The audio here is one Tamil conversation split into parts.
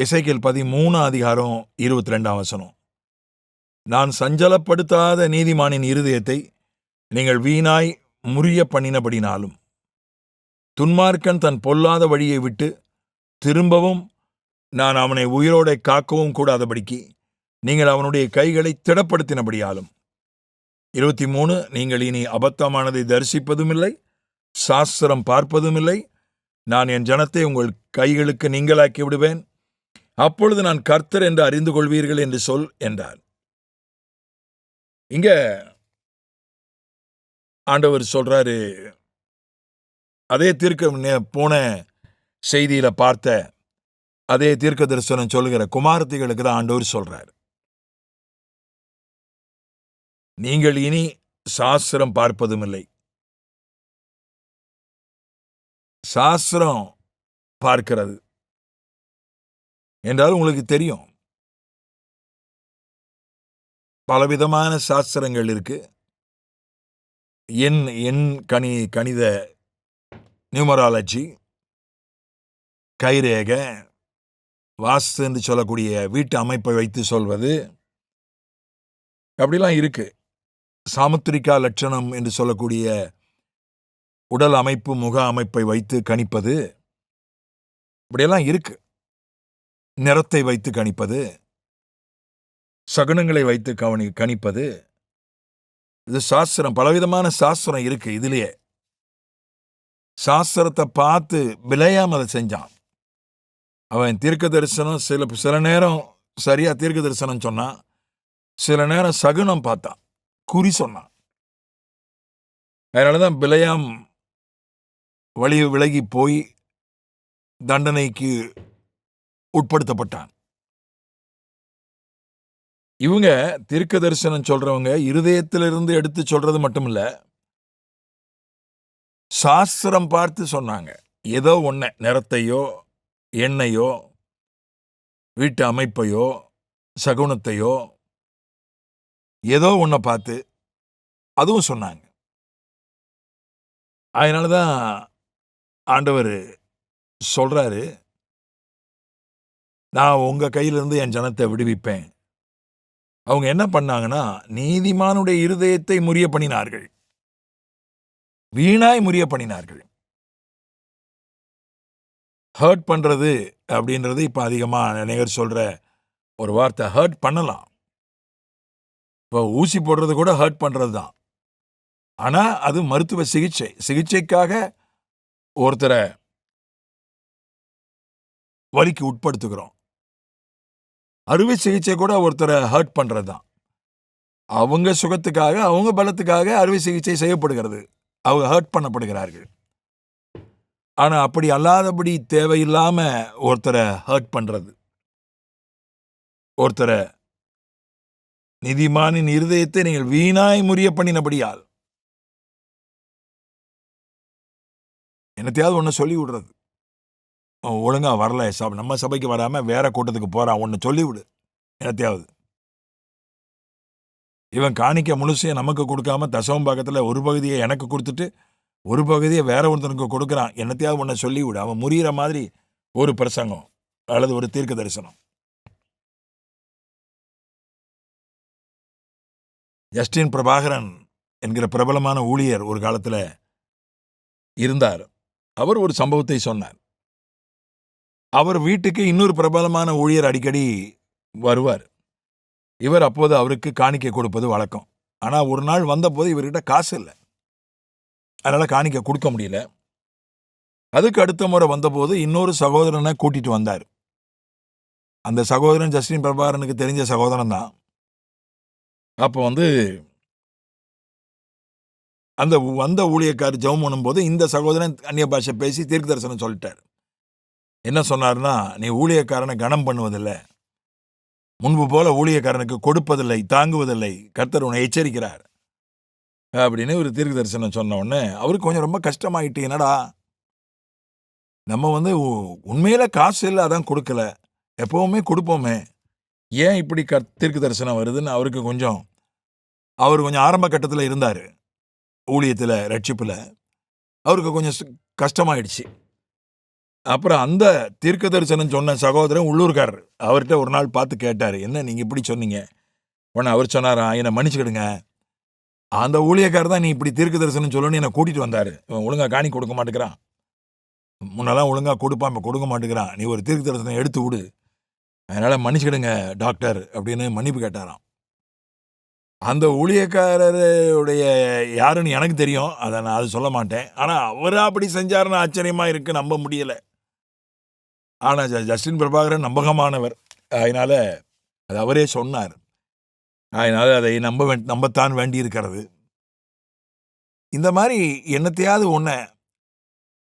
எசேக்கியேல் 13:22 நான் சஞ்சலப்படுத்தாத நீதிமானின் இருதயத்தை நீங்கள் வீணாய் முறிய பண்ணினபடினாலும், துன்மார்க்கன் தன் பொல்லாத வழியை விட்டு திரும்பவும் நான் அவனை உயிரோடே காக்கவும் கூடாதபடிக்கு நீங்கள் அவனுடைய கைகளை திடப்படுத்தினபடியாலும். 23 நீங்கள் இனி அபத்தமானதை தரிசிப்பதும் இல்லை, சாஸ்திரம் பார்ப்பதும் இல்லை. நான் என் ஜனத்தை உங்கள் கைகளுக்கு நீங்களாக்கி விடுவேன், அப்பொழுது நான் கர்த்தர் என்று அறிந்து கொள்வீர்கள் என்று சொல் என்றார். இங்க ஆண்டவர் சொல்றாரு, அதே போன செய்தியில பார்த்த அதே தீர்க்க தரிசனம் சொல்லுகிற குமாரத்திகளுக்கு தான் ஆண்டவர் சொல்றார், நீங்கள் இனி சாஸ்திரம் பார்ப்பதும் இல்லை. சாஸ்திரம் பார்க்கிறது என்றால் உங்களுக்கு தெரியும், பலவிதமான சாஸ்திரங்கள் இருக்கு. எண் கணித நியூமராலஜி, கைரேக, வாஸ்து என்று சொல்லக்கூடிய வீட்டு அமைப்பை வைத்து சொல்வது, அப்படிலாம் இருக்கு. சாமுத்திரிகா லட்சணம் என்று சொல்லக்கூடிய உடல் அமைப்பு, முக அமைப்பை வைத்து கணிப்பது, இப்படியெல்லாம் இருக்கு. நிறத்தை வைத்து கணிப்பது, சகுனங்களை வைத்து கணிப்பது, இது சாஸ்திரம். பலவிதமான சாஸ்திரம் இருக்கு. இதுலயே சாஸ்திரத்தை பார்த்து பிலேயாம் அதை செஞ்சான். அவன் தீர்க்க தரிசனம் சில நேரம் சரியா தீர்க்க தரிசனம் சொன்னான், சில நேரம் சகுனம் பார்த்தான், குறி சொன்னான். அதனாலதான் பிலேயாம் வழி விலகி போய் தண்டனைக்கு உட்படுத்தப்பட்டான். இவங்க தீர்க்க தரிசனம் சொல்றவங்க இருதயத்திலிருந்து எடுத்து சொல்றது மட்டுமில்ல, சாஸ்திரம் பார்த்து சொன்னாங்க. ஏதோ ஒன்ன, நிறத்தையோ எண்ணெயோ வீட்டு அமைப்பையோ சகுனத்தையோ ஏதோ ஒன்ன பார்த்து அதுவும் சொன்னாங்க. அதனாலதான் ஆண்டவர் சொல்றாரு, நான் உங்க கையிலிருந்து என் ஜனத்தை விடுவிப்பேன். அவங்க என்ன பண்ணாங்கன்னா, நீதிமானுடைய இருதயத்தை முறிய பண்ணினார்கள், வீணாய் முறிய பண்ணினார்கள். ஹர்ட் பண்றது அப்படின்றது இப்ப அதிகமா நேயர் சொல்ற ஒரு வார்த்தை. ஹர்ட் பண்ணலாம், இப்போ ஊசி போடுறது கூட ஹர்ட் பண்றது தான். ஆனா அது மருத்துவ சிகிச்சைக்காக ஒருத்தரை வலிக்கு உட்படுத்துகிறோம். அறுவை சிகிச்சை கூட ஒருத்தரை ஹர்ட் பண்றது தான். அவங்க சுகத்துக்காக, அவங்க பலத்துக்காக அறுவை சிகிச்சை செய்யப்படுகிறது, அவங்க ஹர்ட் பண்ணப்படுகிறார்கள். ஆனா அப்படி அல்லாதபடி தேவையில்லாம ஒருத்தரை ஹர்ட் பண்றது, ஒருத்தரை நீதிமானின் இருதயத்தை நீங்கள் வீணாய் முறிய பண்ணினபடியால், என்னத்தையாவது ஒன்று சொல்லி விடுறது. ஒழுங்கா வரல, நம்ம சபைக்கு வராம வேற கூட்டத்துக்கு போறான், ஒன்று சொல்லிவிடு என்னத்தையாவது. இவன் காணிக்க முழுசையும் நமக்கு கொடுக்காம தசமபாகத்தில் ஒரு பகுதியை எனக்கு கொடுத்துட்டு ஒரு பகுதியை வேற ஒருத்தனுக்கு கொடுக்குறான், என்னத்தையாவது ஒன்று சொல்லிவிடு. அவன் முறிகிற மாதிரி ஒரு பிரசங்கம் அல்லது ஒரு தீர்க்க தரிசனம். ஜஸ்டின் பிரபாகரன் என்கிற பிரபலமான ஊழியர் ஒரு காலத்தில் இருந்தார். அவர் ஒரு சம்பவத்தை சொன்னார். அவர் வீட்டுக்கு இன்னொரு பிரபலமான ஊழியர் அடிக்கடி வருவார். இவர் அப்போது அவருக்கு காணிக்கை கொடுப்பது வழக்கம். ஆனால் ஒரு நாள் வந்தபோது இவர்கிட்ட காசு இல்லை, அதனால் காணிக்கை கொடுக்க முடியல. அதுக்கு அடுத்த முறை வந்தபோது இன்னொரு சகோதரனை கூட்டிட்டு வந்தார். அந்த சகோதரன் ஜஸ்டின் பிரபாகரனுக்கு தெரிஞ்ச சகோதரன் தான். அப்போ அந்த வந்த ஊழியக்காரர் ஜெபம் பண்ணும்போது இந்த சகோதரன் அந்நிய பாஷை பேசி தீர்க்க தரிசனம் சொல்லிட்டார். என்ன சொன்னார்னா, நீ ஊழியக்காரனை கனம் பண்ணுவதில்லை, முன்பு போல ஊழியக்காரனுக்கு கொடுப்பதில்லை, தாங்குவதில்லை, கர்த்தர் உன்னை எச்சரிக்கிறார் அப்படின்னு ஒரு தீர்க்க தரிசனம் சொன்ன உடனே அவருக்கு கொஞ்சம் ரொம்ப கஷ்டமாயிட்டு. என்னடா, நம்ம உண்மையில காசு இல்லை, அதான் கொடுக்கல, எப்பவுமே கொடுப்போமே, ஏன் இப்படி தீர்க்க தரிசனம் வருதுன்னு அவருக்கு அவர் கொஞ்சம் ஆரம்ப கட்டத்தில் இருந்தார் ஊழியத்தில், ரட்சிப்பில். அவருக்கு கொஞ்சம் கஷ்டமாயிடுச்சு. அப்புறம் அந்த தீர்க்க தரிசனம் சொன்ன சகோதரன் உள்ளூர்காரர். அவர்ட்ட ஒரு நாள் பார்த்து கேட்டாரு, "என்ன நீங்க இப்படி சொன்னீங்க?" உடனே அவர் சொன்னாராம், "என்ன மன்னிச்சுக்கிடுங்க. அந்த ஊழியக்காரர் தான் நீ இப்படி தீர்க்க தரிசனம் சொல்லணும்னு என்ன கூட்டிட்டு வந்தாரு. இவன் ஒழுங்கா காணிக்கை கொடுக்க மாட்டேங்கிறான். முன்னெல்லாம் ஒழுங்கா கொடுப்பான், இப்ப கொடுக்க மாட்டேங்கிறான். நீ ஒரு தீர்க்க தரிசனம் எடுத்து விடு. அதனால மன்னிச்சுக்கிடுங்க டாக்டர்" அப்படின்னு மன்னிப்பு கேட்டாராம். அந்த ஊழியக்காரருடைய யாருன்னு எனக்கு தெரியும். அத நான் அது சொல்ல மாட்டேன். ஆனா அவரா அப்படி செஞ்சாருன்னு ஆச்சரியமா இருக்கு. நம்ப முடியல. ஆனா ஜஸ்டின் பிரபாகரன் நம்பகமானவர். அதனால அது அவரே சொன்னார். அதனால அதை நம்பத்தான் வேண்டியிருக்கிறது. இந்த மாரி என்னத்தையாவது ஒண்ண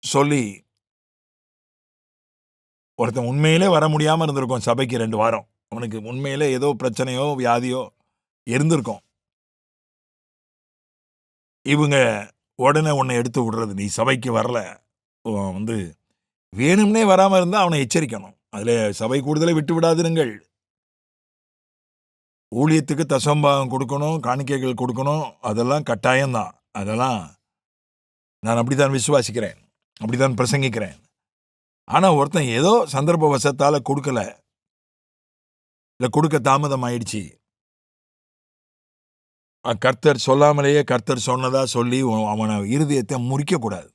சொல்லி ஒருத்தன் உண்மையிலே வர முடியாம இருந்திருக்கும் சபைக்கு 2 வாரம். அவனுக்கு உண்மையிலே ஏதோ பிரச்சனையோ, வியாதியோ இருந்திருக்கும். இவங்க உடனே உன்னை எடுத்து விடுறது. நீ சபைக்கு வரல. வந்து வேணும்னே வராம இருந்தா அவனை எச்சரிக்கணும். அதிலே சபை கூடுதலை விட்டு விடாதிருங்கள். ஊழியத்துக்கு தசமபாகம் கொடுக்கணும், காணிக்கைகள் கொடுக்கணும். அதெல்லாம் கட்டாயம் தான். அதெல்லாம் நான் அப்படித்தான் விசுவாசிக்கிறேன். அப்படித்தான் பிரசங்கிக்கிறேன். ஆனா ஒருத்தன் ஏதோ சந்தர்ப்பவசத்தால கொடுக்கல. இல்ல கொடுக்க தாமதம் ஆயிடுச்சு. கர்த்தர் சொல்லாமலேயே கர்த்தர் சொன்னதா சொல்லி அவன இருதயத்தை முறிக்கக்கூடாது.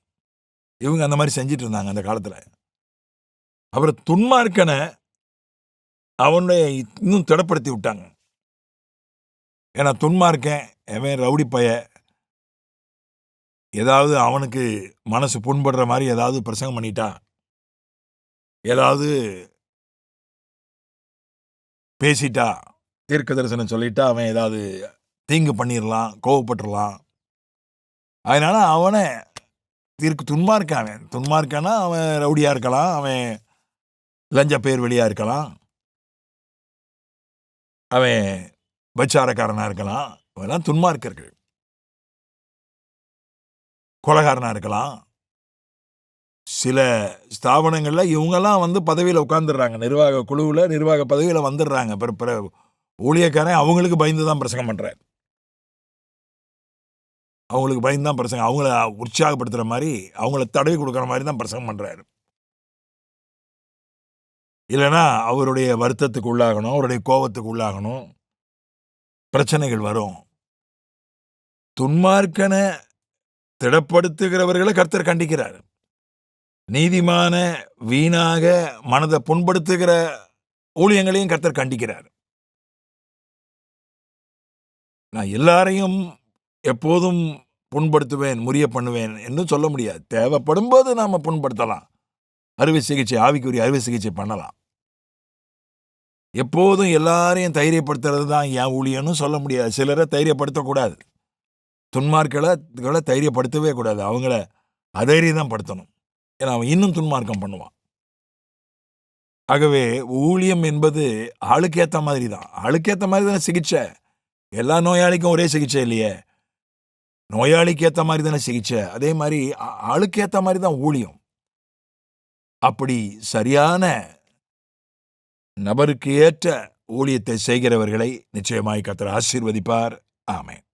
இவங்க அந்த மாதிரி செஞ்சுட்டு இருந்தாங்க அந்த காலத்துல. அப்புறம் துன்மார்க்கனை அவனை இன்னும் திடப்படுத்தி விட்டாங்க. ஏன்னா துன்மார்க்கன் அவன் ரவுடி பைய ஏதாவது அவனுக்கு மனசு புண்படுற மாதிரி ஏதாவது பிரசங்கம் பண்ணிட்டா, ஏதாவது பேசிட்டா, தீர்க்க தரிசனம் சொல்லிட்டா அவன் ஏதாவது தீங்கு பண்ணிடலாம், கோவப்பட்டுடலாம். அதனால அவனை துன்மார்க்கான். அவன் துன்மார்க்கானா அவன் ரவுடியா இருக்கலாம், அவன் லஞ்ச பேர் வெளியா இருக்கலாம், அவன் பச்சாரக்காரனா இருக்கலாம். அவெல்லாம் துன்மார்க்கர்கள். கொலைகாரனா இருக்கலாம். சில ஸ்தாபனங்கள்ல இவங்கெல்லாம் வந்து பதவியில உட்கார்ந்துடுறாங்க. நிர்வாக குழுவுல, நிர்வாக பதவியில வந்துடுறாங்க. ஊழியக்காரன் அவங்களுக்கு பயந்து தான் பிரசங்கம் பண்றார். அவங்களுக்கு பயந்து தான் பிரசங்கம். அவங்கள உற்சாகப்படுத்துற மாதிரி, அவங்கள தடவி கொடுக்குற மாதிரி தான் பிரசங்கம் பண்றாரு. இல்லைன்னா அவருடைய வருத்தத்துக்கு உள்ளாகணும், அவருடைய கோபத்துக்கு உள்ளாகணும், பிரச்சனைகள் வரும். துன்மார்க்கனை திடப்படுத்துகிறவர்களை கர்த்தர் கண்டிக்கிறார். நீதிமான வீணாக மனதை புண்படுத்துகிற ஊழியங்களையும் கர்த்தர் கண்டிக்கிறார். நான் எல்லாரையும் எப்போதும் புண்படுத்துவேன், முறிய பண்ணுவேன் என்று சொல்ல முடியாது. தேவைப்படும் போது நாம புண்படுத்தலாம். அறுவை சிகிச்சை, ஆவிக்குரிய அறுவை சிகிச்சை பண்ணலாம். எப்போதும் எல்லாரையும் தான் என் ஊழியன்னு சொல்ல முடியாது. சிலரை தைரியப்படுத்தக்கூடாது. துன்மார்க்களை தைரியப்படுத்தவே கூடாது. அவங்கள அதைரியம் தான் படுத்தணும். ஏன்னா அவன் இன்னும் துன்மார்க்கம் பண்ணுவான். ஆகவே ஊழியம் என்பது ஆளுக்கு ஏற்ற மாதிரி தான். ஆளுக்கு ஏற்ற மாதிரி தானே சிகிச்சை. எல்லா நோயாளிக்கும் ஒரே சிகிச்சை இல்லையே. நோயாளிக்கு ஏற்ற மாதிரி தானே சிகிச்சை. அதே மாதிரி ஆளுக்கு ஏற்ற மாதிரி தான் ஊழியம். அப்படி சரியான நபருக்கு ஏற்ற ஊழியத்தை செய்கிறவர்களை நிச்சயமாய் கர்த்தர் ஆசீர்வதிப்பார். ஆமென்.